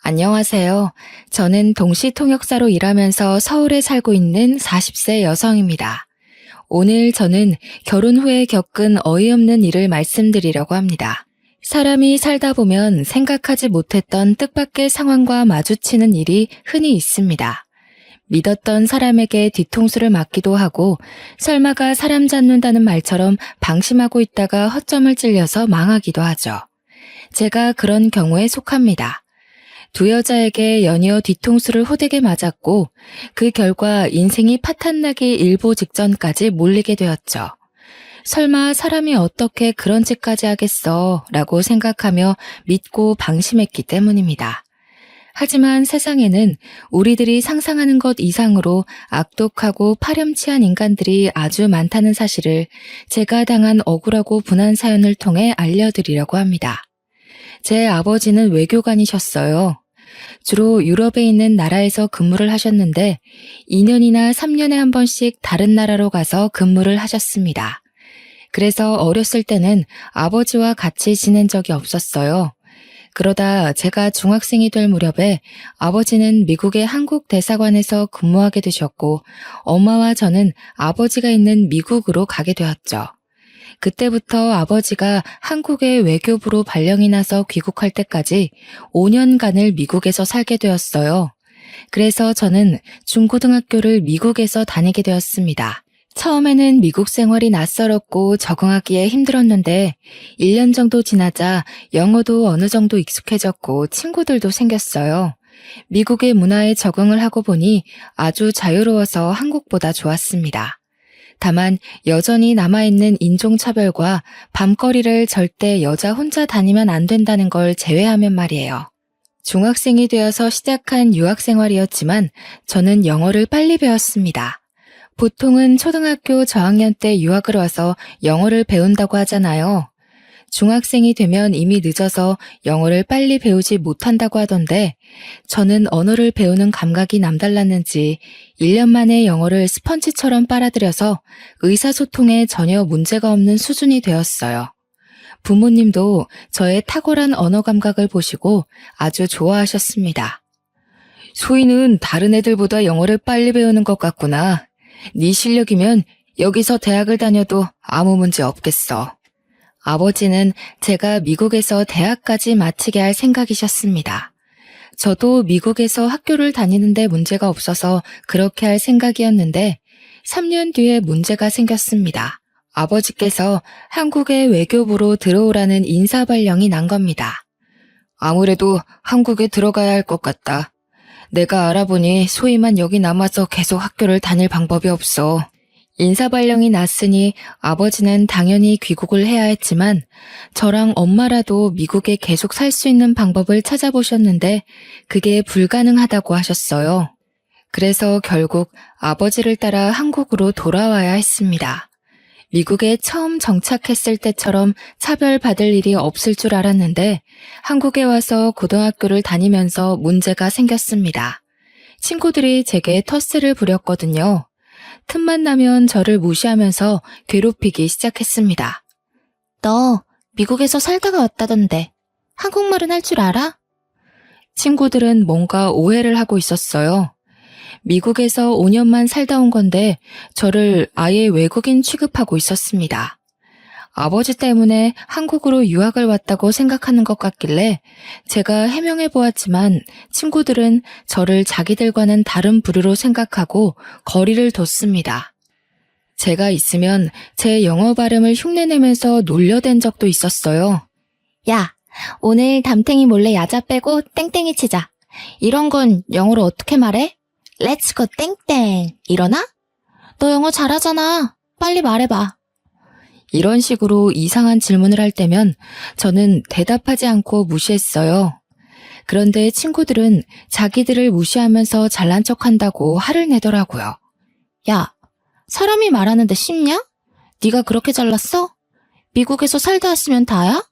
안녕하세요. 저는 동시통역사로 일하면서 서울에 살고 있는 40세 여성입니다. 오늘 저는 결혼 후에 겪은 어이없는 일을 말씀드리려고 합니다. 사람이 살다 보면 생각하지 못했던 뜻밖의 상황과 마주치는 일이 흔히 있습니다. 믿었던 사람에게 뒤통수를 맞기도 하고 설마가 사람 잡는다는 말처럼 방심하고 있다가 허점을 찔려서 망하기도 하죠. 제가 그런 경우에 속합니다. 두 여자에게 연이어 뒤통수를 호되게 맞았고 그 결과 인생이 파탄나기 일보 직전까지 몰리게 되었죠. 설마 사람이 어떻게 그런 짓까지 하겠어 라고 생각하며 믿고 방심했기 때문입니다. 하지만 세상에는 우리들이 상상하는 것 이상으로 악독하고 파렴치한 인간들이 아주 많다는 사실을 제가 당한 억울하고 분한 사연을 통해 알려드리려고 합니다. 제 아버지는 외교관이셨어요. 주로 유럽에 있는 나라에서 근무를 하셨는데 2년이나 3년에 한 번씩 다른 나라로 가서 근무를 하셨습니다. 그래서 어렸을 때는 아버지와 같이 지낸 적이 없었어요. 그러다 제가 중학생이 될 무렵에 아버지는 미국의 한국 대사관에서 근무하게 되셨고 엄마와 저는 아버지가 있는 미국으로 가게 되었죠. 그때부터 아버지가 한국의 외교부로 발령이 나서 귀국할 때까지 5년간을 미국에서 살게 되었어요. 그래서 저는 중고등학교를 미국에서 다니게 되었습니다. 처음에는 미국 생활이 낯설었고 적응하기에 힘들었는데 1년 정도 지나자 영어도 어느 정도 익숙해졌고 친구들도 생겼어요. 미국의 문화에 적응을 하고 보니 아주 자유로워서 한국보다 좋았습니다. 다만 여전히 남아있는 인종차별과 밤거리를 절대 여자 혼자 다니면 안 된다는 걸 제외하면 말이에요. 중학생이 되어서 시작한 유학생활이었지만 저는 영어를 빨리 배웠습니다. 보통은 초등학교 저학년 때 유학을 와서 영어를 배운다고 하잖아요. 중학생이 되면 이미 늦어서 영어를 빨리 배우지 못한다고 하던데 저는 언어를 배우는 감각이 남달랐는지 1년 만에 영어를 스펀지처럼 빨아들여서 의사소통에 전혀 문제가 없는 수준이 되었어요. 부모님도 저의 탁월한 언어 감각을 보시고 아주 좋아하셨습니다. 소희는 다른 애들보다 영어를 빨리 배우는 것 같구나. 네 실력이면 여기서 대학을 다녀도 아무 문제 없겠어. 아버지는 제가 미국에서 대학까지 마치게 할 생각이셨습니다. 저도 미국에서 학교를 다니는데 문제가 없어서 그렇게 할 생각이었는데 3년 뒤에 문제가 생겼습니다. 아버지께서 한국의 외교부로 들어오라는 인사발령이 난 겁니다. 아무래도 한국에 들어가야 할 것 같다. 내가 알아보니 소희만 여기 남아서 계속 학교를 다닐 방법이 없어. 인사발령이 났으니 아버지는 당연히 귀국을 해야 했지만 저랑 엄마라도 미국에 계속 살 수 있는 방법을 찾아보셨는데 그게 불가능하다고 하셨어요. 그래서 결국 아버지를 따라 한국으로 돌아와야 했습니다. 미국에 처음 정착했을 때처럼 차별받을 일이 없을 줄 알았는데 한국에 와서 고등학교를 다니면서 문제가 생겼습니다. 친구들이 제게 텃세를 부렸거든요. 틈만 나면 저를 무시하면서 괴롭히기 시작했습니다. 너 미국에서 살다가 왔다던데 한국말은 할 줄 알아? 친구들은 뭔가 오해를 하고 있었어요. 미국에서 5년만 살다 온 건데 저를 아예 외국인 취급하고 있었습니다. 아버지 때문에 한국으로 유학을 왔다고 생각하는 것 같길래 제가 해명해 보았지만 친구들은 저를 자기들과는 다른 부류로 생각하고 거리를 뒀습니다. 제가 있으면 제 영어 발음을 흉내내면서 놀려댄 적도 있었어요. 야, 오늘 담탱이 몰래 야자 빼고 땡땡이 치자. 이런 건 영어로 어떻게 말해? Let's go 땡땡. 이러나? 너 영어 잘하잖아. 빨리 말해봐. 이런 식으로 이상한 질문을 할 때면 저는 대답하지 않고 무시했어요. 그런데 친구들은 자기들을 무시하면서 잘난 척한다고 화를 내더라고요. 야, 사람이 말하는데 쉽냐? 네가 그렇게 잘났어? 미국에서 살다 왔으면 다야?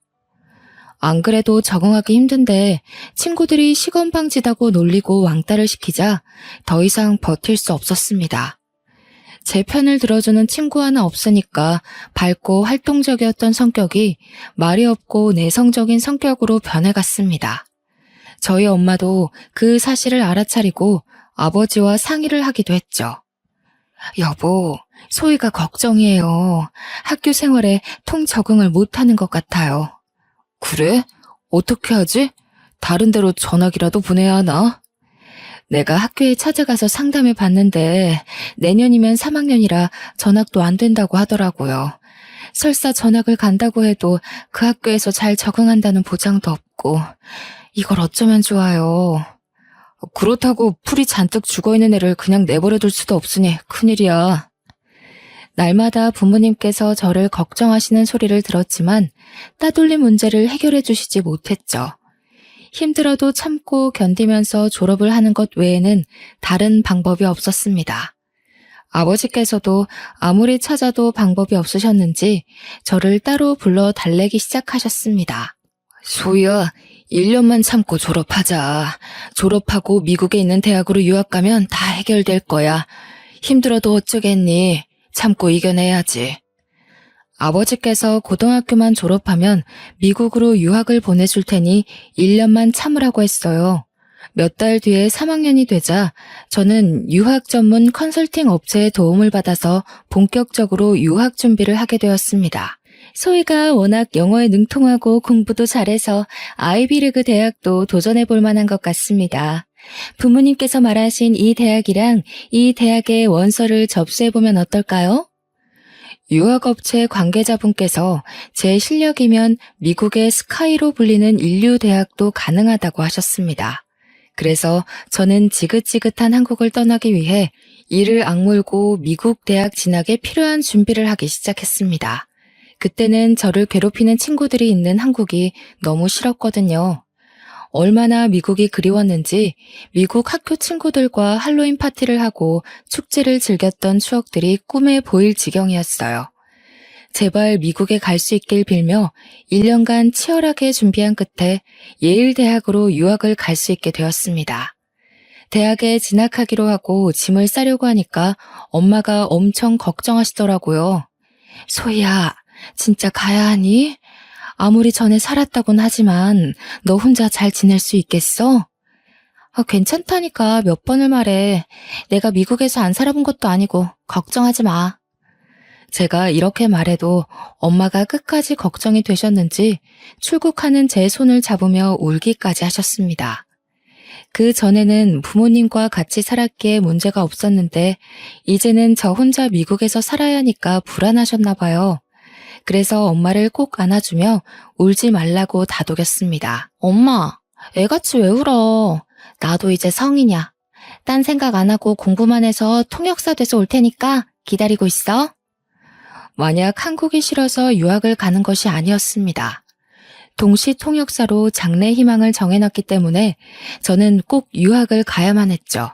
안 그래도 적응하기 힘든데 친구들이 시건방지다고 놀리고 왕따를 시키자 더 이상 버틸 수 없었습니다. 제 편을 들어주는 친구 하나 없으니까 밝고 활동적이었던 성격이 말이 없고 내성적인 성격으로 변해갔습니다. 저희 엄마도 그 사실을 알아차리고 아버지와 상의를 하기도 했죠. 여보, 소희가 걱정이에요. 학교 생활에 통 적응을 못하는 것 같아요. 그래? 어떻게 하지? 다른 데로 전학이라도 보내야 하나? 내가 학교에 찾아가서 상담해 봤는데 내년이면 3학년이라 전학도 안 된다고 하더라고요. 설사 전학을 간다고 해도 그 학교에서 잘 적응한다는 보장도 없고 이걸 어쩌면 좋아요. 그렇다고 풀이 잔뜩 죽어있는 애를 그냥 내버려둘 수도 없으니 큰일이야. 날마다 부모님께서 저를 걱정하시는 소리를 들었지만 따돌림 문제를 해결해 주시지 못했죠. 힘들어도 참고 견디면서 졸업을 하는 것 외에는 다른 방법이 없었습니다. 아버지께서도 아무리 찾아도 방법이 없으셨는지 저를 따로 불러 달래기 시작하셨습니다. 소희야, 1년만 참고 졸업하자. 졸업하고 미국에 있는 대학으로 유학 가면 다 해결될 거야. 힘들어도 어쩌겠니? 참고 이겨내야지. 아버지께서 고등학교만 졸업하면 미국으로 유학을 보내줄 테니 1년만 참으라고 했어요. 몇 달 뒤에 3학년이 되자 저는 유학 전문 컨설팅 업체의 도움을 받아서 본격적으로 유학 준비를 하게 되었습니다. 소희가 워낙 영어에 능통하고 공부도 잘해서 아이비리그 대학도 도전해 볼 만한 것 같습니다. 부모님께서 말하신 이 대학이랑 이 대학의 원서를 접수해 보면 어떨까요? 유학업체 관계자분께서 제 실력이면 미국의 스카이로 불리는 인류 대학도 가능하다고 하셨습니다. 그래서 저는 지긋지긋한 한국을 떠나기 위해 이를 악물고 미국 대학 진학에 필요한 준비를 하기 시작했습니다. 그때는 저를 괴롭히는 친구들이 있는 한국이 너무 싫었거든요. 얼마나 미국이 그리웠는지 미국 학교 친구들과 할로윈 파티를 하고 축제를 즐겼던 추억들이 꿈에 보일 지경이었어요. 제발 미국에 갈 수 있길 빌며 1년간 치열하게 준비한 끝에 예일대학으로 유학을 갈 수 있게 되었습니다. 대학에 진학하기로 하고 짐을 싸려고 하니까 엄마가 엄청 걱정하시더라고요. 소희야, 진짜 가야 하니? 아무리 전에 살았다곤 하지만 너 혼자 잘 지낼 수 있겠어? 괜찮다니까 몇 번을 말해. 내가 미국에서 안 살아본 것도 아니고 걱정하지 마. 제가 이렇게 말해도 엄마가 끝까지 걱정이 되셨는지 출국하는 제 손을 잡으며 울기까지 하셨습니다. 그 전에는 부모님과 같이 살았기에 문제가 없었는데 이제는 저 혼자 미국에서 살아야 하니까 불안하셨나 봐요. 그래서 엄마를 꼭 안아주며 울지 말라고 다독였습니다. 엄마, 애같이 왜 울어? 나도 이제 성이냐. 딴 생각 안 하고 공부만 해서 통역사 돼서 올 테니까 기다리고 있어. 만약 한국이 싫어서 유학을 가는 것이 아니었습니다. 동시 통역사로 장래 희망을 정해놨기 때문에 저는 꼭 유학을 가야만 했죠.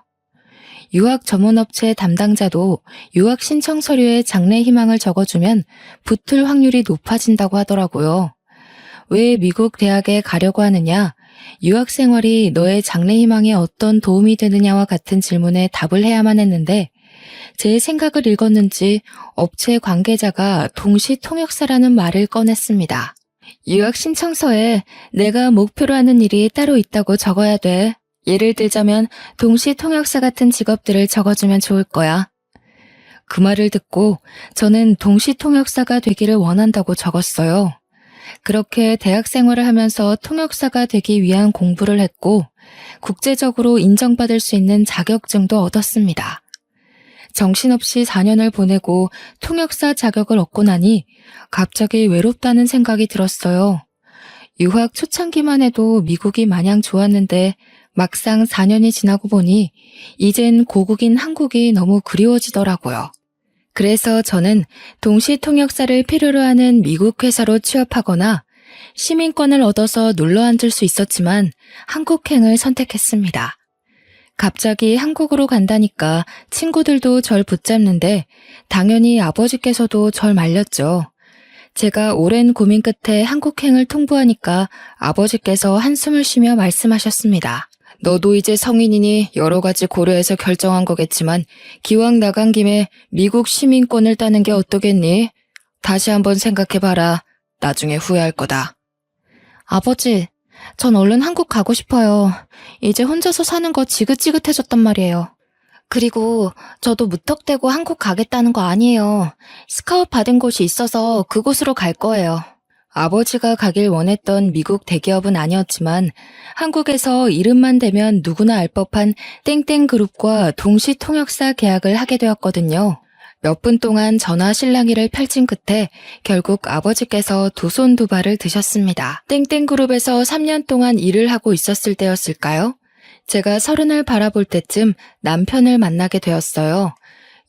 유학 전문업체 담당자도 유학 신청 서류에 장래 희망을 적어주면 붙을 확률이 높아진다고 하더라고요. 왜 미국 대학에 가려고 하느냐? 유학 생활이 너의 장래 희망에 어떤 도움이 되느냐와 같은 질문에 답을 해야만 했는데 제 생각을 읽었는지 업체 관계자가 동시 통역사라는 말을 꺼냈습니다. 유학 신청서에 내가 목표로 하는 일이 따로 있다고 적어야 돼. 예를 들자면 동시 통역사 같은 직업들을 적어주면 좋을 거야. 그 말을 듣고 저는 동시 통역사가 되기를 원한다고 적었어요. 그렇게 대학 생활을 하면서 통역사가 되기 위한 공부를 했고 국제적으로 인정받을 수 있는 자격증도 얻었습니다. 정신없이 4년을 보내고 통역사 자격을 얻고 나니 갑자기 외롭다는 생각이 들었어요. 유학 초창기만 해도 미국이 마냥 좋았는데 막상 4년이 지나고 보니 이젠 고국인 한국이 너무 그리워지더라고요. 그래서 저는 동시 통역사를 필요로 하는 미국 회사로 취업하거나 시민권을 얻어서 눌러 앉을 수 있었지만 한국행을 선택했습니다. 갑자기 한국으로 간다니까 친구들도 절 붙잡는데 당연히 아버지께서도 절 말렸죠. 제가 오랜 고민 끝에 한국행을 통보하니까 아버지께서 한숨을 쉬며 말씀하셨습니다. 너도 이제 성인이니 여러 가지 고려해서 결정한 거겠지만 기왕 나간 김에 미국 시민권을 따는 게 어떠겠니? 다시 한번 생각해봐라. 나중에 후회할 거다. 아버지, 전 얼른 한국 가고 싶어요. 이제 혼자서 사는 거 지긋지긋해졌단 말이에요. 그리고 저도 무턱대고 한국 가겠다는 거 아니에요. 스카웃 받은 곳이 있어서 그곳으로 갈 거예요. 아버지가 가길 원했던 미국 대기업은 아니었지만 한국에서 이름만 대면 누구나 알 법한 땡땡그룹과 동시 통역사 계약을 하게 되었거든요. 몇 분 동안 전화 실랑이를 펼친 끝에 결국 아버지께서 두 손 두 발을 드셨습니다. 땡땡그룹에서 3년 동안 일을 하고 있었을 때였을까요? 제가 30을 바라볼 때쯤 남편을 만나게 되었어요.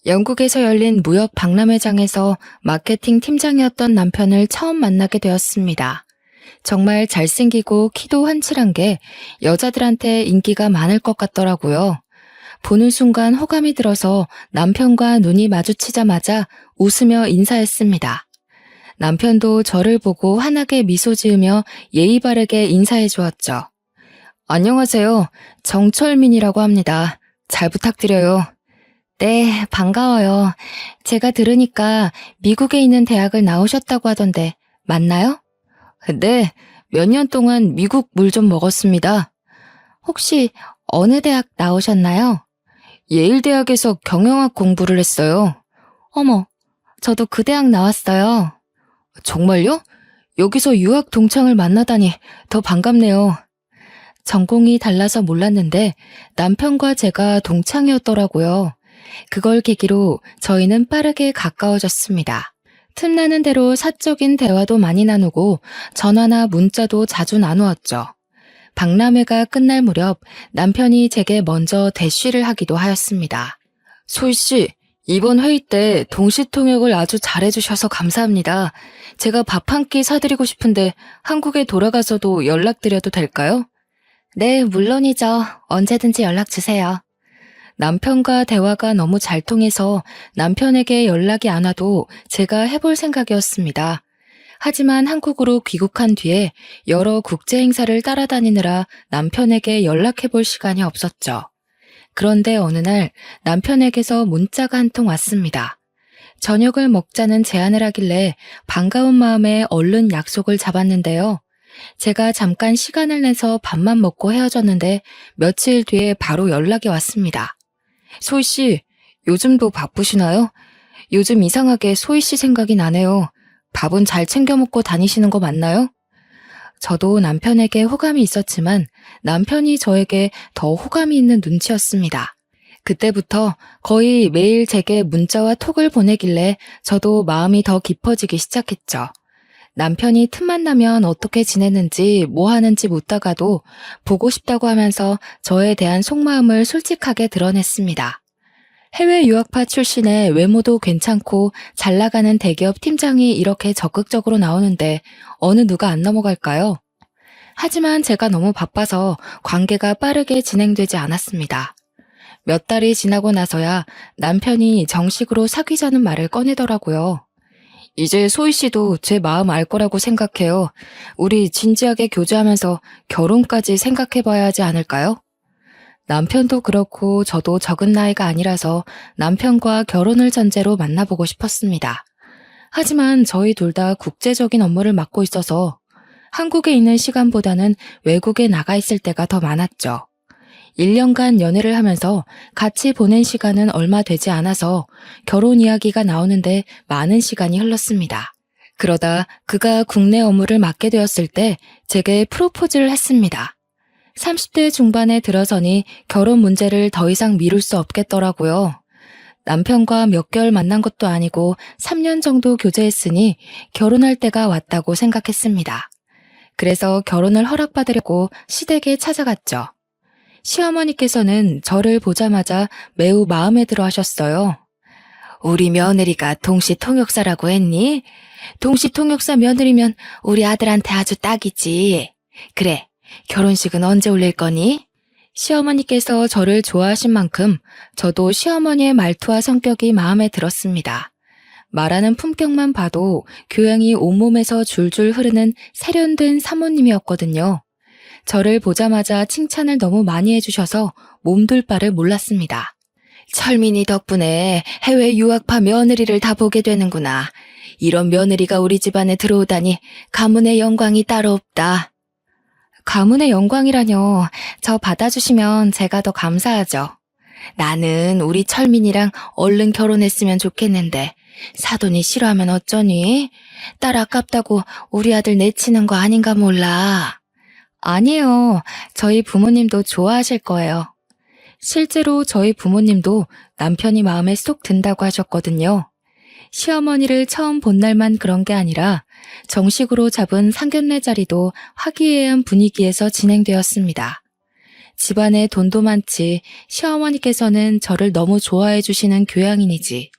영국에서 열린 무역 박람회장에서 마케팅 팀장이었던 남편을 처음 만나게 되었습니다. 정말 잘생기고 키도 훤칠한 게 여자들한테 인기가 많을 것 같더라고요. 보는 순간 호감이 들어서 남편과 눈이 마주치자마자 웃으며 인사했습니다. 남편도 저를 보고 환하게 미소 지으며 예의 바르게 인사해 주었죠. 안녕하세요. 정철민이라고 합니다. 잘 부탁드려요. 네, 반가워요. 제가 들으니까 미국에 있는 대학을 나오셨다고 하던데 맞나요? 네, 몇 년 동안 미국 물 좀 먹었습니다. 혹시 어느 대학 나오셨나요? 예일대학에서 경영학 공부를 했어요. 어머, 저도 그 대학 나왔어요. 정말요? 여기서 유학 동창을 만나다니 더 반갑네요. 전공이 달라서 몰랐는데 남편과 제가 동창이었더라고요. 그걸 계기로 저희는 빠르게 가까워졌습니다. 틈나는 대로 사적인 대화도 많이 나누고 전화나 문자도 자주 나누었죠. 박람회가 끝날 무렵 남편이 제게 먼저 대쉬를 하기도 하였습니다. 소희씨, 이번 회의 때 동시통역을 아주 잘해주셔서 감사합니다. 제가 밥 한 끼 사드리고 싶은데 한국에 돌아가서도 연락드려도 될까요? 네, 물론이죠. 언제든지 연락 주세요. 남편과 대화가 너무 잘 통해서 남편에게 연락이 안 와도 제가 해볼 생각이었습니다. 하지만 한국으로 귀국한 뒤에 여러 국제 행사를 따라다니느라 남편에게 연락해볼 시간이 없었죠. 그런데 어느 날 남편에게서 문자가 한 통 왔습니다. 저녁을 먹자는 제안을 하길래 반가운 마음에 얼른 약속을 잡았는데요. 제가 잠깐 시간을 내서 밥만 먹고 헤어졌는데 며칠 뒤에 바로 연락이 왔습니다. 소희 씨, 요즘도 바쁘시나요? 요즘 이상하게 소희 씨 생각이 나네요. 밥은 잘 챙겨 먹고 다니시는 거 맞나요? 저도 남편에게 호감이 있었지만 남편이 저에게 더 호감이 있는 눈치였습니다. 그때부터 거의 매일 제게 문자와 톡을 보내길래 저도 마음이 더 깊어지기 시작했죠. 남편이 틈만 나면 어떻게 지내는지 뭐 하는지 묻다가도 보고 싶다고 하면서 저에 대한 속마음을 솔직하게 드러냈습니다. 해외 유학파 출신의 외모도 괜찮고 잘 나가는 대기업 팀장이 이렇게 적극적으로 나오는데 어느 누가 안 넘어갈까요? 하지만 제가 너무 바빠서 관계가 빠르게 진행되지 않았습니다. 몇 달이 지나고 나서야 남편이 정식으로 사귀자는 말을 꺼내더라고요. 이제 소희 씨도 제 마음 알 거라고 생각해요. 우리 진지하게 교제하면서 결혼까지 생각해봐야 하지 않을까요? 남편도 그렇고 저도 적은 나이가 아니라서 남편과 결혼을 전제로 만나보고 싶었습니다. 하지만 저희 둘 다 국제적인 업무를 맡고 있어서 한국에 있는 시간보다는 외국에 나가 있을 때가 더 많았죠. 1년간 연애를 하면서 같이 보낸 시간은 얼마 되지 않아서 결혼 이야기가 나오는데 많은 시간이 흘렀습니다. 그러다 그가 국내 업무를 맡게 되었을 때 제게 프로포즈를 했습니다. 30대 중반에 들어서니 결혼 문제를 더 이상 미룰 수 없겠더라고요. 남편과 몇 개월 만난 것도 아니고 3년 정도 교제했으니 결혼할 때가 왔다고 생각했습니다. 그래서 결혼을 허락받으려고 시댁에 찾아갔죠. 시어머니께서는 저를 보자마자 매우 마음에 들어 하셨어요. 우리 며느리가 동시통역사라고 했니? 동시통역사 며느리면 우리 아들한테 아주 딱이지. 그래, 결혼식은 언제 올릴 거니? 시어머니께서 저를 좋아하신 만큼 저도 시어머니의 말투와 성격이 마음에 들었습니다. 말하는 품격만 봐도 교양이 온몸에서 줄줄 흐르는 세련된 사모님이었거든요. 저를 보자마자 칭찬을 너무 많이 해주셔서 몸둘 바를 몰랐습니다. 철민이 덕분에 해외 유학파 며느리를 다 보게 되는구나. 이런 며느리가 우리 집안에 들어오다니 가문의 영광이 따로 없다. 가문의 영광이라뇨. 저 받아주시면 제가 더 감사하죠. 나는 우리 철민이랑 얼른 결혼했으면 좋겠는데 사돈이 싫어하면 어쩌니? 딸 아깝다고 우리 아들 내치는 거 아닌가 몰라. 아니에요. 저희 부모님도 좋아하실 거예요. 실제로 저희 부모님도 남편이 마음에 쏙 든다고 하셨거든요. 시어머니를 처음 본 날만 그런 게 아니라 정식으로 잡은 상견례 자리도 화기애애한 분위기에서 진행되었습니다. 집안에 돈도 많지 시어머니께서는 저를 너무 좋아해 주시는 교양인이지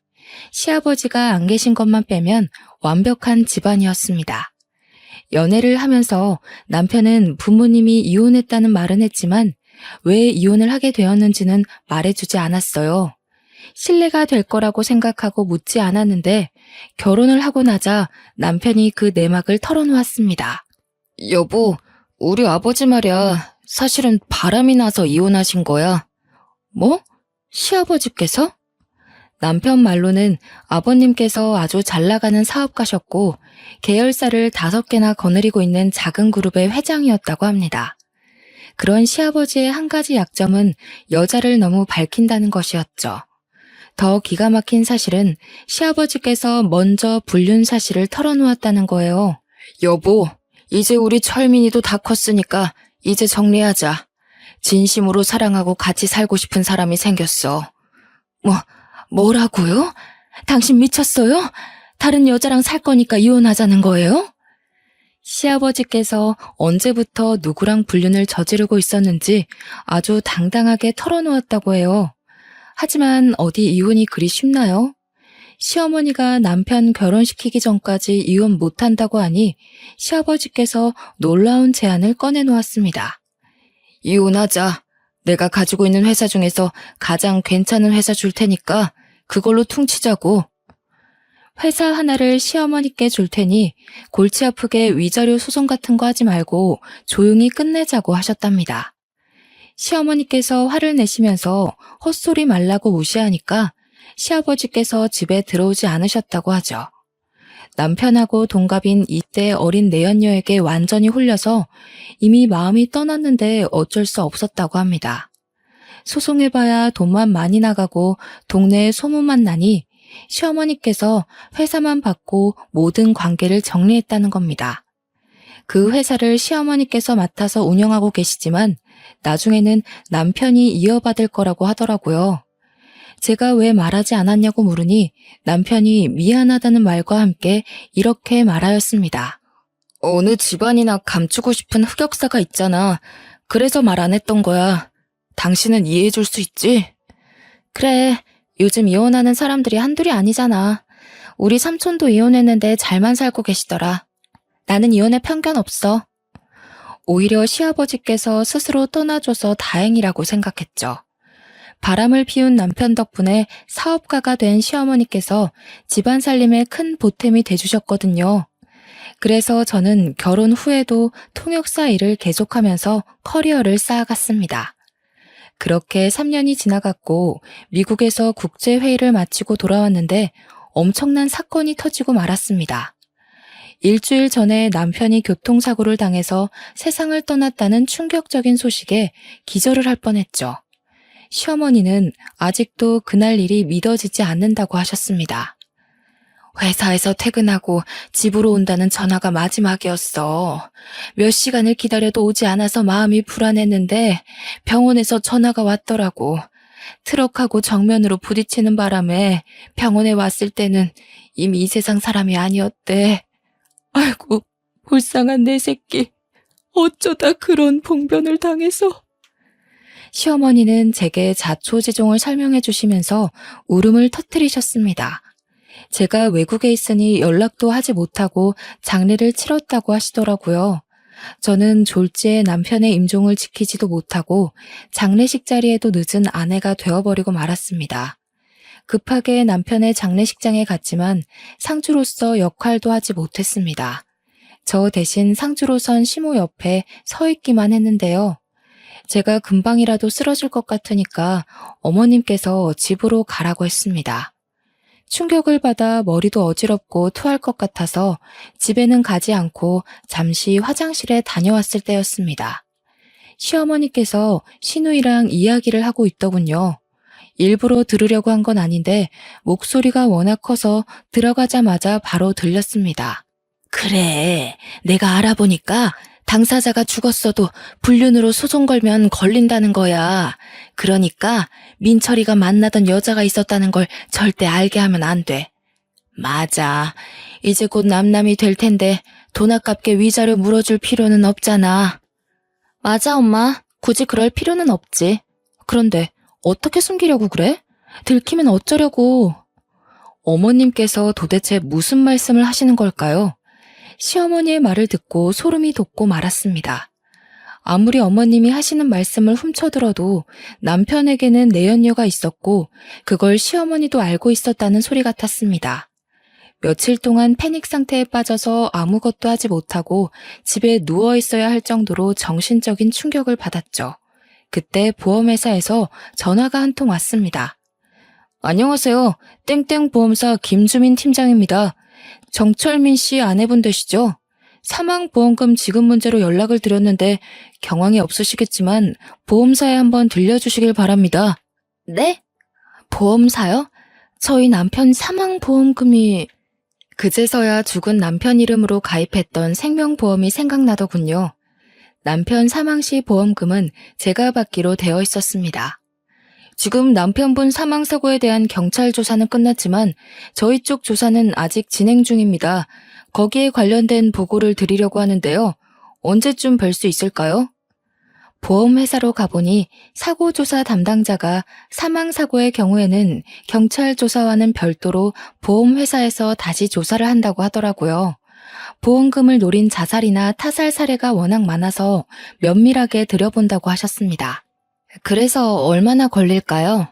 시아버지가 안 계신 것만 빼면 완벽한 집안이었습니다. 연애를 하면서 남편은 부모님이 이혼했다는 말은 했지만 왜 이혼을 하게 되었는지는 말해주지 않았어요. 신뢰가 될 거라고 생각하고 묻지 않았는데 결혼을 하고 나자 남편이 그 내막을 털어놓았습니다. 여보, 우리 아버지 말이야. 사실은 바람이 나서 이혼하신 거야. 뭐? 시아버지께서? 남편 말로는 아버님께서 아주 잘 나가는 사업가셨고 계열사를 5개나 거느리고 있는 작은 그룹의 회장이었다고 합니다. 그런 시아버지의 한 가지 약점은 여자를 너무 밝힌다는 것이었죠. 더 기가 막힌 사실은 시아버지께서 먼저 불륜 사실을 털어놓았다는 거예요. 여보, 이제 우리 철민이도 다 컸으니까 이제 정리하자. 진심으로 사랑하고 같이 살고 싶은 사람이 생겼어. 뭐라고요? 당신 미쳤어요? 다른 여자랑 살 거니까 이혼하자는 거예요? 시아버지께서 언제부터 누구랑 불륜을 저지르고 있었는지 아주 당당하게 털어놓았다고 해요. 하지만 어디 이혼이 그리 쉽나요? 시어머니가 남편 결혼시키기 전까지 이혼 못한다고 하니 시아버지께서 놀라운 제안을 꺼내놓았습니다. 이혼하자. 내가 가지고 있는 회사 중에서 가장 괜찮은 회사 줄 테니까 그걸로 퉁치자고. 회사 하나를 시어머니께 줄 테니 골치 아프게 위자료 소송 같은 거 하지 말고 조용히 끝내자고 하셨답니다. 시어머니께서 화를 내시면서 헛소리 말라고 무시하니까 시아버지께서 집에 들어오지 않으셨다고 하죠. 남편하고 동갑인 이때 어린 내연녀에게 완전히 홀려서 이미 마음이 떠났는데 어쩔 수 없었다고 합니다. 소송해봐야 돈만 많이 나가고 동네에 소문만 나니 시어머니께서 회사만 받고 모든 관계를 정리했다는 겁니다. 그 회사를 시어머니께서 맡아서 운영하고 계시지만 나중에는 남편이 이어받을 거라고 하더라고요. 제가 왜 말하지 않았냐고 물으니 남편이 미안하다는 말과 함께 이렇게 말하였습니다. 어느 집안이나 감추고 싶은 흑역사가 있잖아. 그래서 말 안 했던 거야. 당신은 이해해 줄 수 있지? 그래, 요즘 이혼하는 사람들이 한둘이 아니잖아. 우리 삼촌도 이혼했는데 잘만 살고 계시더라. 나는 이혼에 편견 없어. 오히려 시아버지께서 스스로 떠나줘서 다행이라고 생각했죠. 바람을 피운 남편 덕분에 사업가가 된 시어머니께서 집안 살림에 큰 보탬이 돼주셨거든요. 그래서 저는 결혼 후에도 통역사 일을 계속하면서 커리어를 쌓아갔습니다. 그렇게 3년이 지나갔고 미국에서 국제회의를 마치고 돌아왔는데 엄청난 사건이 터지고 말았습니다. 일주일 전에 남편이 교통사고를 당해서 세상을 떠났다는 충격적인 소식에 기절을 할 뻔했죠. 시어머니는 아직도 그날 일이 믿어지지 않는다고 하셨습니다. 회사에서 퇴근하고 집으로 온다는 전화가 마지막이었어. 몇 시간을 기다려도 오지 않아서 마음이 불안했는데 병원에서 전화가 왔더라고. 트럭하고 정면으로 부딪히는 바람에 병원에 왔을 때는 이미 이 세상 사람이 아니었대. 아이고, 불쌍한 내 새끼. 어쩌다 그런 봉변을 당해서. 시어머니는 제게 자초지종을 설명해 주시면서 울음을 터뜨리셨습니다. 제가 외국에 있으니 연락도 하지 못하고 장례를 치렀다고 하시더라고요. 저는 졸지에 남편의 임종을 지키지도 못하고 장례식 자리에도 늦은 아내가 되어버리고 말았습니다. 급하게 남편의 장례식장에 갔지만 상주로서 역할도 하지 못했습니다. 저 대신 상주로선 시모 옆에 서 있기만 했는데요. 제가 금방이라도 쓰러질 것 같으니까 어머님께서 집으로 가라고 했습니다. 충격을 받아 머리도 어지럽고 토할 것 같아서 집에는 가지 않고 잠시 화장실에 다녀왔을 때였습니다. 시어머니께서 시누이랑 이야기를 하고 있더군요. 일부러 들으려고 한 건 아닌데 목소리가 워낙 커서 들어가자마자 바로 들렸습니다. 그래, 내가 알아보니까 당사자가 죽었어도 불륜으로 소송 걸면 걸린다는 거야. 그러니까 민철이가 만나던 여자가 있었다는 걸 절대 알게 하면 안 돼. 맞아. 이제 곧 남남이 될 텐데 돈 아깝게 위자료 물어줄 필요는 없잖아. 맞아, 엄마. 굳이 그럴 필요는 없지. 그런데 어떻게 숨기려고 그래? 들키면 어쩌려고. 어머님께서 도대체 무슨 말씀을 하시는 걸까요? 시어머니의 말을 듣고 소름이 돋고 말았습니다. 아무리 어머님이 하시는 말씀을 훔쳐들어도 남편에게는 내연녀가 있었고 그걸 시어머니도 알고 있었다는 소리 같았습니다. 며칠 동안 패닉 상태에 빠져서 아무것도 하지 못하고 집에 누워 있어야 할 정도로 정신적인 충격을 받았죠. 그때 보험회사에서 전화가 한 통 왔습니다. 안녕하세요. 땡땡 보험사 김주민 팀장입니다. 정철민 씨 아내분 되시죠? 사망보험금 지급 문제로 연락을 드렸는데 경황이 없으시겠지만 보험사에 한번 들려주시길 바랍니다. 네? 보험사요? 저희 남편 사망보험금이... 그제서야 죽은 남편 이름으로 가입했던 생명보험이 생각나더군요. 남편 사망 시 보험금은 제가 받기로 되어 있었습니다. 지금 남편분 사망사고에 대한 경찰 조사는 끝났지만 저희 쪽 조사는 아직 진행 중입니다. 거기에 관련된 보고를 드리려고 하는데요. 언제쯤 뵐 수 있을까요? 보험회사로 가보니 사고조사 담당자가 사망사고의 경우에는 경찰 조사와는 별도로 보험회사에서 다시 조사를 한다고 하더라고요. 보험금을 노린 자살이나 타살 사례가 워낙 많아서 면밀하게 들여본다고 하셨습니다. 그래서 얼마나 걸릴까요?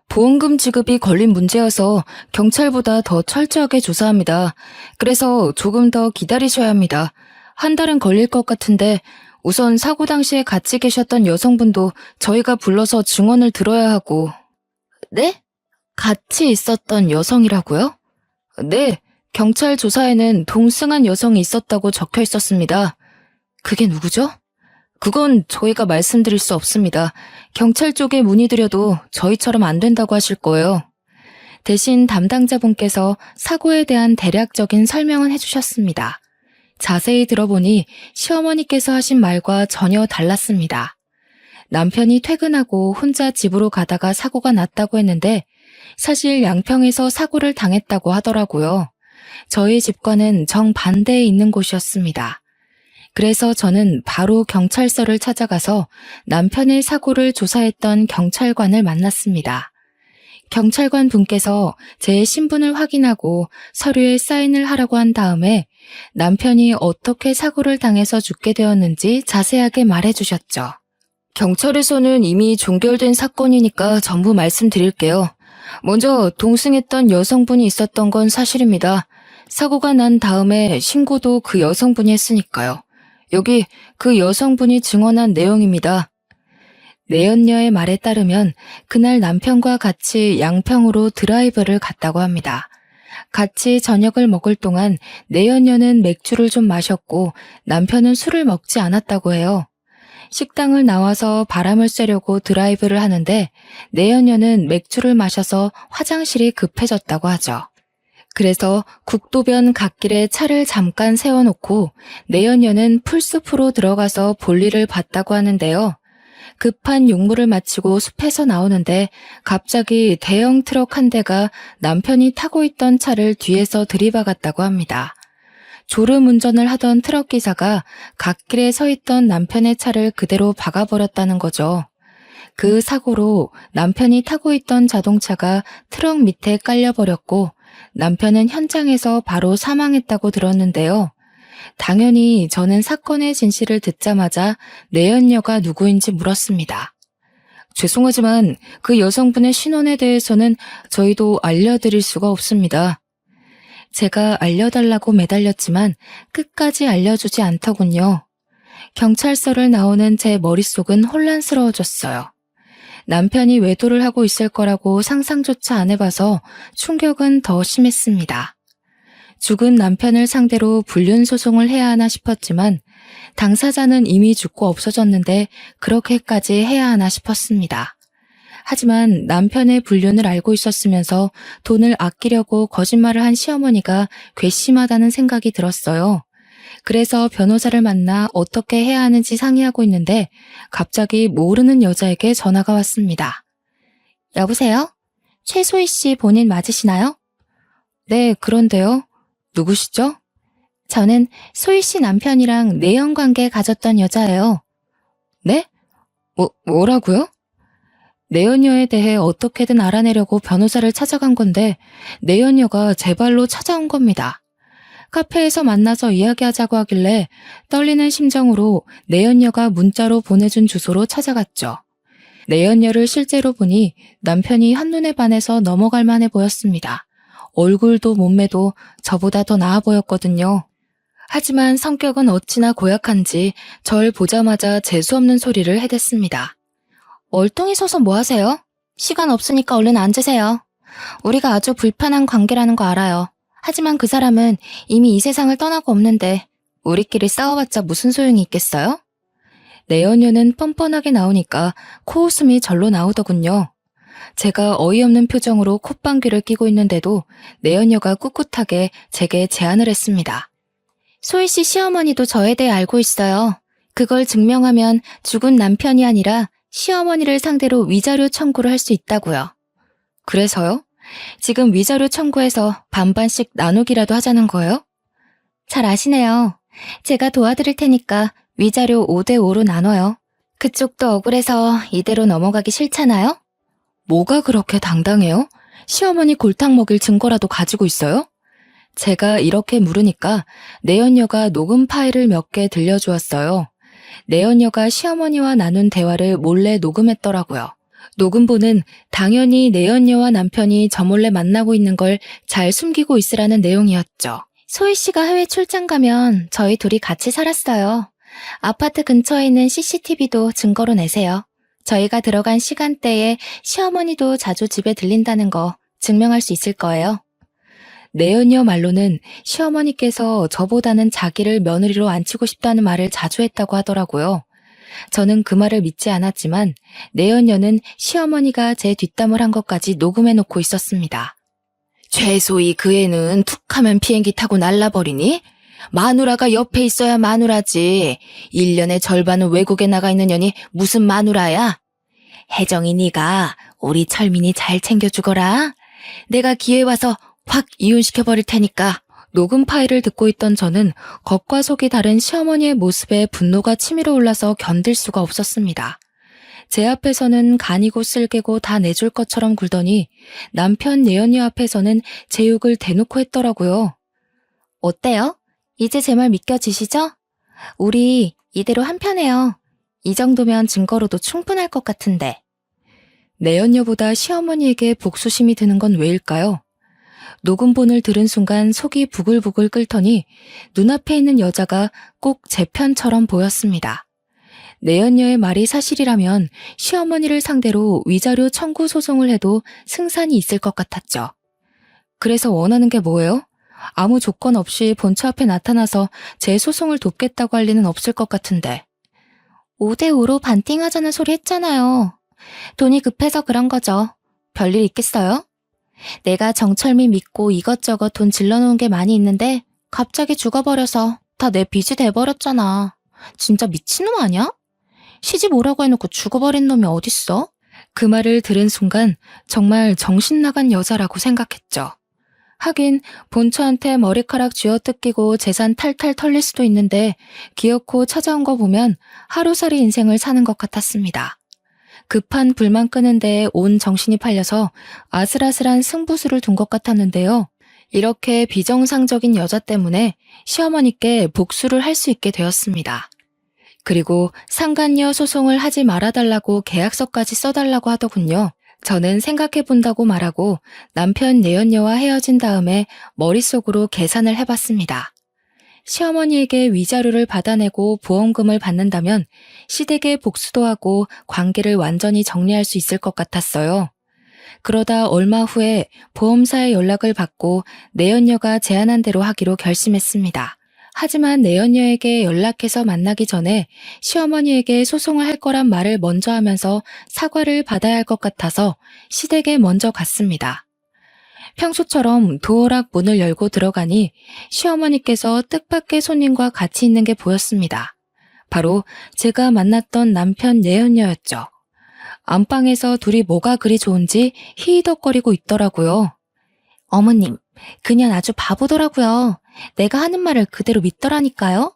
보험금 지급이 걸린 문제여서 경찰보다 더 철저하게 조사합니다. 그래서 조금 더 기다리셔야 합니다. 한 달은 걸릴 것 같은데 우선 사고 당시에 같이 계셨던 여성분도 저희가 불러서 증언을 들어야 하고. 네? 같이 있었던 여성이라고요? 네, 경찰 조사에는 동승한 여성이 있었다고 적혀 있었습니다. 그게 누구죠? 그건 저희가 말씀드릴 수 없습니다. 경찰 쪽에 문의드려도 저희처럼 안 된다고 하실 거예요. 대신 담당자분께서 사고에 대한 대략적인 설명은 해주셨습니다. 자세히 들어보니 시어머니께서 하신 말과 전혀 달랐습니다. 남편이 퇴근하고 혼자 집으로 가다가 사고가 났다고 했는데 사실 양평에서 사고를 당했다고 하더라고요. 저희 집과는 정반대에 있는 곳이었습니다. 그래서 저는 바로 경찰서를 찾아가서 남편의 사고를 조사했던 경찰관을 만났습니다. 경찰관 분께서 제 신분을 확인하고 서류에 사인을 하라고 한 다음에 남편이 어떻게 사고를 당해서 죽게 되었는지 자세하게 말해주셨죠. 경찰에서는 이미 종결된 사건이니까 전부 말씀드릴게요. 먼저 동승했던 여성분이 있었던 건 사실입니다. 사고가 난 다음에 신고도 그 여성분이 했으니까요. 여기 그 여성분이 증언한 내용입니다. 내연녀의 말에 따르면 그날 남편과 같이 양평으로 드라이브를 갔다고 합니다. 같이 저녁을 먹을 동안 내연녀는 맥주를 좀 마셨고 남편은 술을 먹지 않았다고 해요. 식당을 나와서 바람을 쐬려고 드라이브를 하는데 내연녀는 맥주를 마셔서 화장실이 급해졌다고 하죠. 그래서 국도변 갓길에 차를 잠깐 세워놓고 내연녀는 풀숲으로 들어가서 볼일을 봤다고 하는데요. 급한 용무를 마치고 숲에서 나오는데 갑자기 대형 트럭 한 대가 남편이 타고 있던 차를 뒤에서 들이박았다고 합니다. 졸음 운전을 하던 트럭 기사가 갓길에 서 있던 남편의 차를 그대로 박아버렸다는 거죠. 그 사고로 남편이 타고 있던 자동차가 트럭 밑에 깔려버렸고 남편은 현장에서 바로 사망했다고 들었는데요. 당연히 저는 사건의 진실을 듣자마자 내연녀가 누구인지 물었습니다. 죄송하지만 그 여성분의 신원에 대해서는 저희도 알려드릴 수가 없습니다. 제가 알려달라고 매달렸지만 끝까지 알려주지 않더군요. 경찰서를 나오는 제 머릿속은 혼란스러워졌어요. 남편이 외도를 하고 있을 거라고 상상조차 안 해봐서 충격은 더 심했습니다. 죽은 남편을 상대로 불륜 소송을 해야 하나 싶었지만 당사자는 이미 죽고 없어졌는데 그렇게까지 해야 하나 싶었습니다. 하지만 남편의 불륜을 알고 있었으면서 돈을 아끼려고 거짓말을 한 시어머니가 괘씸하다는 생각이 들었어요. 그래서 변호사를 만나 어떻게 해야 하는지 상의하고 있는데 갑자기 모르는 여자에게 전화가 왔습니다. 여보세요? 최소희 씨 본인 맞으시나요? 네, 그런데요. 누구시죠? 저는 소희 씨 남편이랑 내연관계 가졌던 여자예요. 네? 뭐라고요? 내연녀에 대해 어떻게든 알아내려고 변호사를 찾아간 건데 내연녀가 제 발로 찾아온 겁니다. 카페에서 만나서 이야기하자고 하길래 떨리는 심정으로 내연녀가 문자로 보내준 주소로 찾아갔죠. 내연녀를 실제로 보니 남편이 한눈에 반해서 넘어갈 만해 보였습니다. 얼굴도 몸매도 저보다 더 나아 보였거든요. 하지만 성격은 어찌나 고약한지 절 보자마자 재수없는 소리를 해댔습니다. 얼뚱이 서서 뭐 하세요? 시간 없으니까 얼른 앉으세요. 우리가 아주 불편한 관계라는 거 알아요. 하지만 그 사람은 이미 이 세상을 떠나고 없는데 우리끼리 싸워봤자 무슨 소용이 있겠어요? 내연녀는 뻔뻔하게 나오니까 코웃음이 절로 나오더군요. 제가 어이없는 표정으로 콧방귀를 뀌고 있는데도 내연녀가 꿋꿋하게 제게 제안을 했습니다. 소희 씨 시어머니도 저에 대해 알고 있어요. 그걸 증명하면 죽은 남편이 아니라 시어머니를 상대로 위자료 청구를 할 수 있다고요. 그래서요? 지금 위자료 청구해서 반반씩 나누기라도 하자는 거예요? 잘 아시네요. 제가 도와드릴 테니까 위자료 5대5로 나눠요. 그쪽도 억울해서 이대로 넘어가기 싫잖아요? 뭐가 그렇게 당당해요? 시어머니 골탕 먹일 증거라도 가지고 있어요? 제가 이렇게 물으니까 내연녀가 녹음 파일을 몇 개 들려주었어요. 내연녀가 시어머니와 나눈 대화를 몰래 녹음했더라고요. 녹음본은 당연히 내연녀와 남편이 저 몰래 만나고 있는 걸 잘 숨기고 있으라는 내용이었죠. 소희 씨가 해외 출장 가면 저희 둘이 같이 살았어요. 아파트 근처에 있는 CCTV도 증거로 내세요. 저희가 들어간 시간대에 시어머니도 자주 집에 들린다는 거 증명할 수 있을 거예요. 내연녀 말로는 시어머니께서 저보다는 자기를 며느리로 앉히고 싶다는 말을 자주 했다고 하더라고요. 저는 그 말을 믿지 않았지만 내연녀는 시어머니가 제 뒷담을 한 것까지 녹음해놓고 있었습니다. 최소희 그 애는 툭하면 비행기 타고 날라버리니? 마누라가 옆에 있어야 마누라지. 1년의 절반은 외국에 나가 있는 년이 무슨 마누라야? 혜정이 네가 우리 철민이 잘 챙겨주거라. 내가 기회 와서 확 이혼시켜버릴 테니까. 녹음 파일을 듣고 있던 저는 겉과 속이 다른 시어머니의 모습에 분노가 치밀어 올라서 견딜 수가 없었습니다. 제 앞에서는 간이고 쓸개고 다 내줄 것처럼 굴더니 남편 내연녀 앞에서는 제 욕을 대놓고 했더라고요. 어때요? 이제 제 말 믿겨지시죠? 우리 이대로 한편해요. 이 정도면 증거로도 충분할 것 같은데. 내연녀보다 시어머니에게 복수심이 드는 건 왜일까요? 녹음본을 들은 순간 속이 부글부글 끓더니 눈앞에 있는 여자가 꼭 제 편처럼 보였습니다. 내연녀의 말이 사실이라면 시어머니를 상대로 위자료 청구 소송을 해도 승산이 있을 것 같았죠. 그래서 원하는 게 뭐예요? 아무 조건 없이 본처 앞에 나타나서 제 소송을 돕겠다고 할 리는 없을 것 같은데. 5대5로 반띵하자는 소리 했잖아요. 돈이 급해서 그런 거죠. 별일 있겠어요? 내가 정철미 믿고 이것저것 돈 질러놓은 게 많이 있는데 갑자기 죽어버려서 다 내 빚이 돼버렸잖아. 진짜 미친놈 아니야? 시집 오라고 해놓고 죽어버린 놈이 어딨어? 그 말을 들은 순간 정말 정신 나간 여자라고 생각했죠. 하긴 본처한테 머리카락 쥐어뜯기고 재산 탈탈 털릴 수도 있는데 기어코 찾아온 거 보면 하루살이 인생을 사는 것 같았습니다. 급한 불만 끄는 데에 온 정신이 팔려서 아슬아슬한 승부수를 둔 것 같았는데요. 이렇게 비정상적인 여자 때문에 시어머니께 복수를 할 수 있게 되었습니다. 그리고 상간녀 소송을 하지 말아달라고 계약서까지 써달라고 하더군요. 저는 생각해본다고 말하고 남편 내연녀와 헤어진 다음에 머릿속으로 계산을 해봤습니다. 시어머니에게 위자료를 받아내고 보험금을 받는다면 시댁에 복수도 하고 관계를 완전히 정리할 수 있을 것 같았어요. 그러다 얼마 후에 보험사의 연락을 받고 내연녀가 제안한 대로 하기로 결심했습니다. 하지만 내연녀에게 연락해서 만나기 전에 시어머니에게 소송을 할 거란 말을 먼저 하면서 사과를 받아야 할 것 같아서 시댁에 먼저 갔습니다. 평소처럼 도어락 문을 열고 들어가니 시어머니께서 뜻밖의 손님과 같이 있는 게 보였습니다. 바로 제가 만났던 남편 내연녀였죠. 안방에서 둘이 뭐가 그리 좋은지 히히덕거리고 있더라고요. 어머님, 그년 아주 바보더라고요. 내가 하는 말을 그대로 믿더라니까요.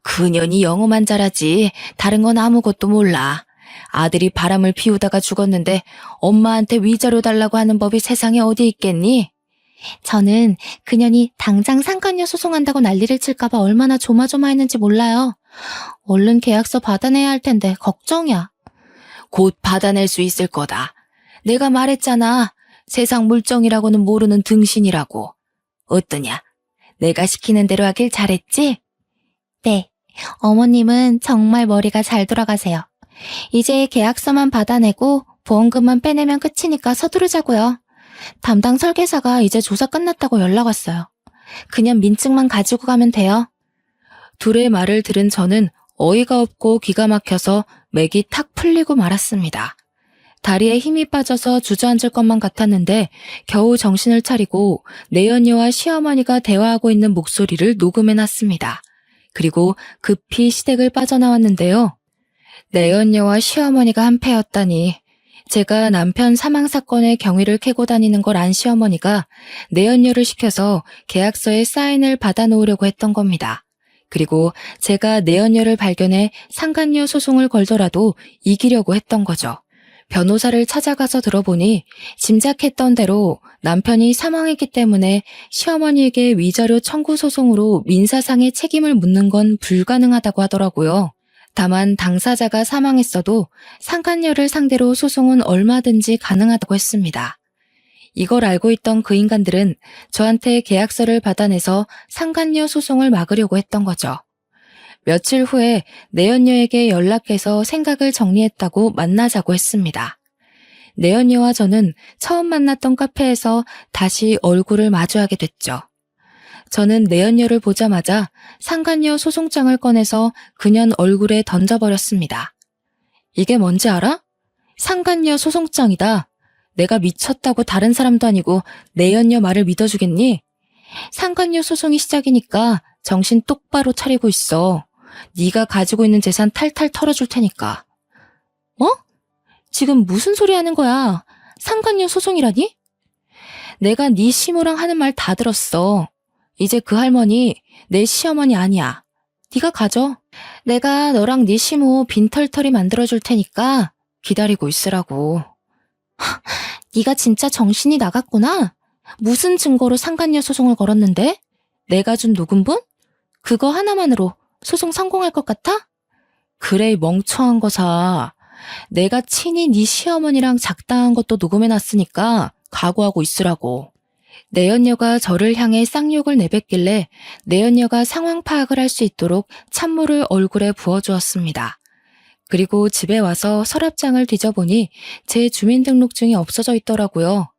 그년이 영어만 잘하지 다른 건 아무것도 몰라. 아들이 바람을 피우다가 죽었는데 엄마한테 위자료 달라고 하는 법이 세상에 어디 있겠니? 저는 그년이 당장 상간녀 소송한다고 난리를 칠까봐 얼마나 조마조마했는지 몰라요. 얼른 계약서 받아내야 할 텐데 걱정이야. 곧 받아낼 수 있을 거다. 내가 말했잖아. 세상 물정이라고는 모르는 등신이라고. 어떠냐? 내가 시키는 대로 하길 잘했지? 네, 어머님은 정말 머리가 잘 돌아가세요. 이제 계약서만 받아내고 보험금만 빼내면 끝이니까 서두르자고요. 담당 설계사가 이제 조사 끝났다고 연락 왔어요. 그냥 민증만 가지고 가면 돼요. 둘의 말을 들은 저는 어이가 없고 기가 막혀서 맥이 탁 풀리고 말았습니다. 다리에 힘이 빠져서 주저앉을 것만 같았는데 겨우 정신을 차리고 내연녀와 시어머니가 대화하고 있는 목소리를 녹음해놨습니다. 그리고 급히 시댁을 빠져나왔는데요. 내연녀와 시어머니가 한패였다니. 제가 남편 사망 사건의 경위를 캐고 다니는 걸 안 시어머니가 내연녀를 시켜서 계약서에 사인을 받아놓으려고 했던 겁니다. 그리고 제가 내연녀를 발견해 상간녀 소송을 걸더라도 이기려고 했던 거죠. 변호사를 찾아가서 들어보니 짐작했던 대로 남편이 사망했기 때문에 시어머니에게 위자료 청구 소송으로 민사상의 책임을 묻는 건 불가능하다고 하더라고요. 다만 당사자가 사망했어도 상간녀를 상대로 소송은 얼마든지 가능하다고 했습니다. 이걸 알고 있던 그 인간들은 저한테 계약서를 받아내서 상간녀 소송을 막으려고 했던 거죠. 며칠 후에 내연녀에게 연락해서 생각을 정리했다고 만나자고 했습니다. 내연녀와 저는 처음 만났던 카페에서 다시 얼굴을 마주하게 됐죠. 저는 내연녀를 보자마자 상간녀 소송장을 꺼내서 그년 얼굴에 던져버렸습니다. 이게 뭔지 알아? 상간녀 소송장이다. 내가 미쳤다고 다른 사람도 아니고 내연녀 말을 믿어주겠니? 상간녀 소송이 시작이니까 정신 똑바로 차리고 있어. 네가 가지고 있는 재산 탈탈 털어줄 테니까. 뭐? 지금 무슨 소리 하는 거야? 상간녀 소송이라니? 내가 네 시모랑 하는 말 다 들었어. 이제 그 할머니 내 시어머니 아니야. 네가 가져. 내가 너랑 네 시모 빈털터리 만들어줄 테니까 기다리고 있으라고. 네가 진짜 정신이 나갔구나. 무슨 증거로 상간녀 소송을 걸었는데? 내가 준 녹음본? 그거 하나만으로 소송 성공할 것 같아? 그래, 이 멍청한 거사. 내가 친히 네 시어머니랑 작당한 것도 녹음해놨으니까 각오하고 있으라고. 내연녀가 저를 향해 쌍욕을 내뱉길래 내연녀가 상황 파악을 할 수 있도록 찬물을 얼굴에 부어주었습니다. 그리고 집에 와서 서랍장을 뒤져보니 제 주민등록증이 없어져 있더라고요.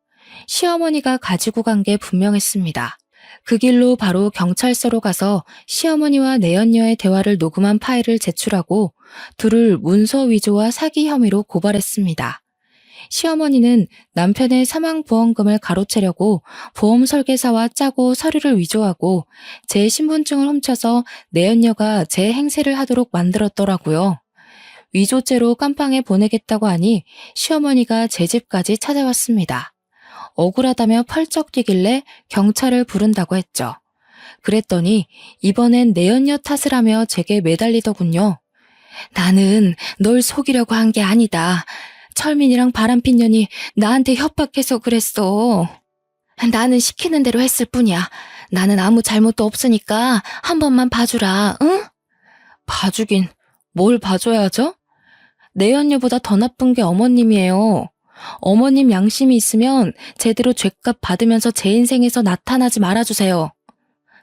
시어머니가 가지고 간 게 분명했습니다. 그 길로 바로 경찰서로 가서 시어머니와 내연녀의 대화를 녹음한 파일을 제출하고 둘을 문서 위조와 사기 혐의로 고발했습니다. 시어머니는 남편의 사망보험금을 가로채려고 보험 설계사와 짜고 서류를 위조하고 제 신분증을 훔쳐서 내연녀가 제 행세를 하도록 만들었더라고요. 위조죄로 깜빵에 보내겠다고 하니 시어머니가 제 집까지 찾아왔습니다. 억울하다며 펄쩍 뛰길래 경찰을 부른다고 했죠. 그랬더니 이번엔 내연녀 탓을 하며 제게 매달리더군요. 나는 널 속이려고 한 게 아니다. 철민이랑 바람핀 년이 나한테 협박해서 그랬어. 나는 시키는 대로 했을 뿐이야. 나는 아무 잘못도 없으니까 한 번만 봐주라, 응? 봐주긴 뭘 봐줘야죠? 내연녀보다 더 나쁜 게 어머님이에요. 어머님 양심이 있으면 제대로 죗값 받으면서 제 인생에서 나타나지 말아주세요.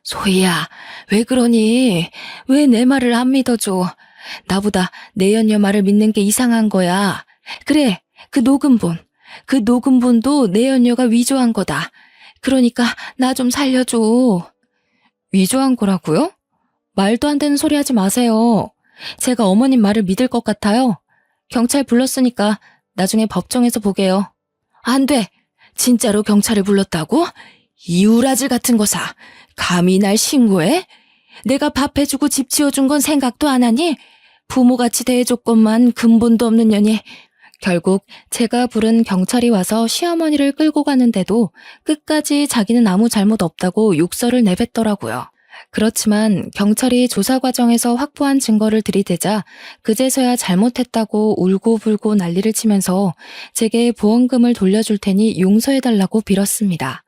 소희야, 왜 그러니? 왜 내 말을 안 믿어줘? 나보다 내연녀 말을 믿는 게 이상한 거야. 그래, 그 녹음본. 그 녹음본도 내연녀가 위조한 거다. 그러니까 나 좀 살려줘. 위조한 거라고요? 말도 안 되는 소리 하지 마세요. 제가 어머님 말을 믿을 것 같아요. 경찰 불렀으니까 나중에 법정에서 보게요. 안 돼. 진짜로 경찰을 불렀다고? 이 우라질 같은 거사. 감히 날 신고해? 내가 밥 해주고 집 지어준 건 생각도 안 하니? 부모같이 대해줬건만 근본도 없는 년이. 결국 제가 부른 경찰이 와서 시어머니를 끌고 가는데도 끝까지 자기는 아무 잘못 없다고 욕설을 내뱉더라고요. 그렇지만 경찰이 조사 과정에서 확보한 증거를 들이대자 그제서야 잘못했다고 울고불고 난리를 치면서 제게 보험금을 돌려줄 테니 용서해달라고 빌었습니다.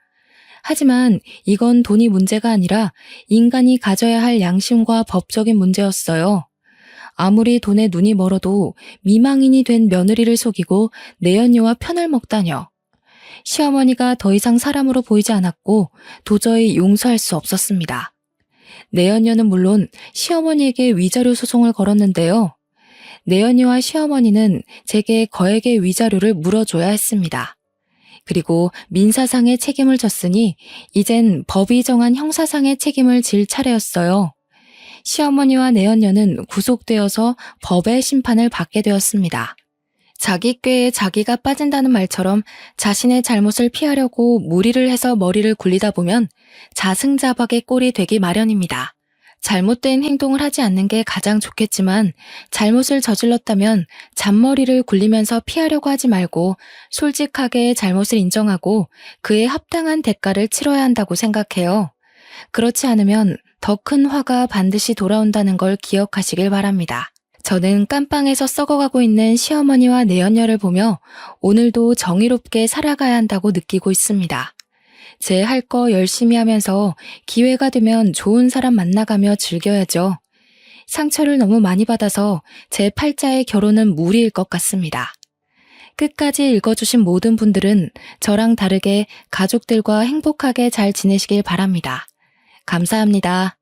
하지만 이건 돈이 문제가 아니라 인간이 가져야 할 양심과 법적인 문제였어요. 아무리 돈에 눈이 멀어도 미망인이 된 며느리를 속이고 내연녀와 편을 먹다녀. 시어머니가 더 이상 사람으로 보이지 않았고 도저히 용서할 수 없었습니다. 내연녀는 물론 시어머니에게 위자료 소송을 걸었는데요. 내연녀와 시어머니는 제게 거액의 위자료를 물어줘야 했습니다. 그리고 민사상의 책임을 졌으니 이젠 법이 정한 형사상의 책임을 질 차례였어요. 시어머니와 내연녀는 구속되어서 법의 심판을 받게 되었습니다. 자기 꾀에 자기가 빠진다는 말처럼 자신의 잘못을 피하려고 무리를 해서 머리를 굴리다 보면 자승자박의 꼴이 되기 마련입니다. 잘못된 행동을 하지 않는 게 가장 좋겠지만 잘못을 저질렀다면 잔머리를 굴리면서 피하려고 하지 말고 솔직하게 잘못을 인정하고 그에 합당한 대가를 치러야 한다고 생각해요. 그렇지 않으면 더 큰 화가 반드시 돌아온다는 걸 기억하시길 바랍니다. 저는 깜빵에서 썩어가고 있는 시어머니와 내연녀를 보며 오늘도 정의롭게 살아가야 한다고 느끼고 있습니다. 제 할 거 열심히 하면서 기회가 되면 좋은 사람 만나가며 즐겨야죠. 상처를 너무 많이 받아서 제 팔자의 결혼은 무리일 것 같습니다. 끝까지 읽어주신 모든 분들은 저랑 다르게 가족들과 행복하게 잘 지내시길 바랍니다. 감사합니다.